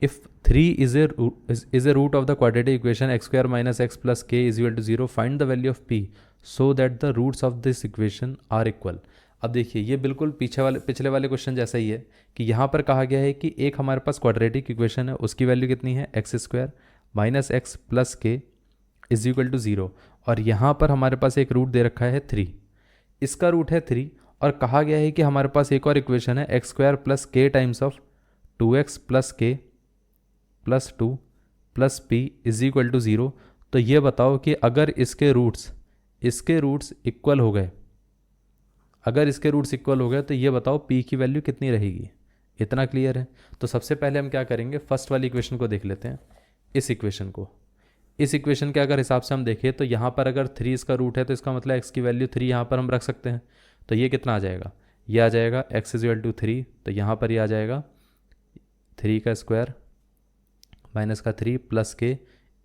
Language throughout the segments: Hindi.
If 3 is a root of the quadratic equation x square minus x plus k is equal to 0, find the value of p so that the roots of this equation are equal. अब देखिए ये बिल्कुल पिछले वाले क्वेश्चन जैसा ही है कि यहाँ पर कहा गया है कि एक हमारे पास क्वाड्रेटिक इक्वेशन है, उसकी वैल्यू कितनी है X square minus x plus के इज इक्वल टू 0, और यहाँ पर हमारे पास एक रूट दे रखा है 3, इसका रूट है 3, और कहा गया है कि हमारे पास एक और इक्वेशन है X square plus K times of 2x plus K plus 2 plus P is equal to 0. तो ये बताओ कि अगर इसके रूट्स इक्वल हो गए, अगर इसके रूट्स इक्वल हो गए तो ये बताओ p की वैल्यू कितनी रहेगी. इतना क्लियर है. तो सबसे पहले हम क्या करेंगे, फर्स्ट वाली इक्वेशन को देख लेते हैं. इस इक्वेशन के अगर हिसाब से हम देखें तो यहाँ पर अगर 3 इसका रूट है तो इसका मतलब x की वैल्यू 3 यहाँ पर हम रख सकते हैं. तो ये कितना आ जाएगा, ये आ जाएगा x इज इक्वल टू 3. तो यहाँ पर ये आ जाएगा 3 का स्क्वायर माइनस का 3 प्लस के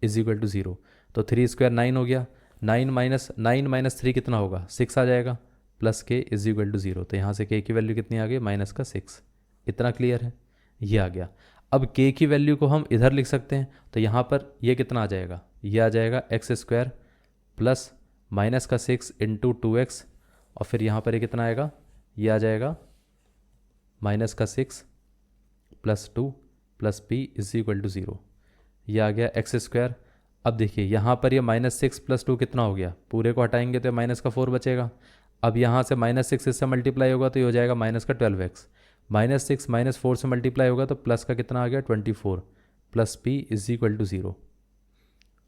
इज इक्वल टू 0. तो 3 स्क्वायर 9 हो गया, 9 माइनस 3 कितना होगा, 6 आ जाएगा, प्लस के इज इक्वल टू 0. तो यहाँ से के की वैल्यू कितनी आ गई, माइनस का 6. इतना क्लियर है, ये आ गया. अब के की वैल्यू को हम इधर लिख सकते हैं. तो यहाँ पर ये कितना आ जाएगा, ये आ जाएगा एक्स स्क्वायर प्लस माइनस का 6 इंटू 2x, और फिर यहाँ पर ये कितना आएगा, ये आ जाएगा माइनस का 6 plus 2 plus P is equal to 0. ये आ गया एक्स स्क्वायर. अब देखिए यहाँ पर ये माइनस 6 प्लस 2 कितना हो गया, पूरे को हटाएंगे तो माइनस का 4 बचेगा. अब यहाँ से माइनस 6 इससे मल्टीप्लाई होगा तो ये हो जाएगा माइनस का 12x. माइनस 6 माइनस 4 से मल्टीप्लाई होगा तो प्लस का कितना आ गया 24 plus P is equal to 0.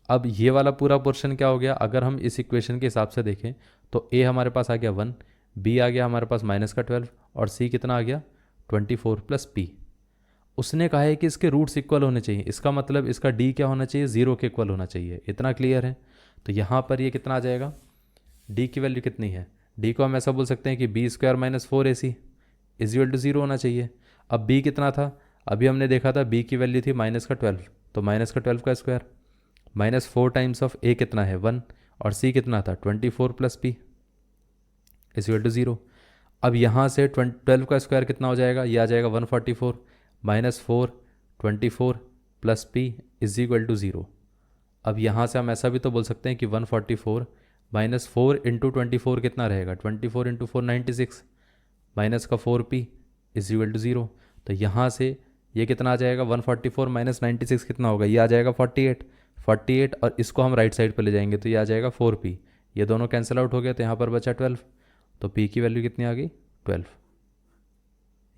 अब ये वाला पूरा पोर्शन क्या हो गया, अगर हम इस इक्वेशन के हिसाब से देखें तो a हमारे पास आ गया 1, b आ गया हमारे पास माइनस का 12, और c कितना आ गया 24 प्लस p. उसने कहा है कि इसके रूट्स इक्वल होने चाहिए, इसका मतलब इसका d क्या होना चाहिए, 0 के इक्वल होना चाहिए. इतना क्लियर है. तो यहाँ पर ये कितना आ जाएगा, d की वैल्यू कितनी है, d को हम ऐसा बोल सकते हैं कि B square minus 4ac is equal to 0 होना चाहिए. अब b कितना था, अभी हमने देखा था b की वैल्यू थी माइनस का 12, तो माइनस का 12 का square minus 4 times of a कितना है 1, और c कितना था 24 plus p is equal to 0. अब यहाँ से 12 का स्क्वायर कितना हो जाएगा, ये आ जाएगा 144 minus 4 24 plus P is equal to 0. अब यहाँ से हम ऐसा भी तो बोल सकते हैं कि 144 माइनस 4 इंटू 24 कितना रहेगा, 24 इंटू 4 96 माइनस का 4p इज इक्वल टू 0. तो यहाँ से ये कितना आ जाएगा, 144 माइनस 96 कितना होगा, ये आ जाएगा 48, और इसको हम राइट साइड पर ले जाएंगे तो ये आ जाएगा 4p. ये दोनों कैंसिल आउट हो गए तो यहाँ पर बचा 12. तो p की वैल्यू कितनी आ गई 12.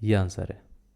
ये आंसर है.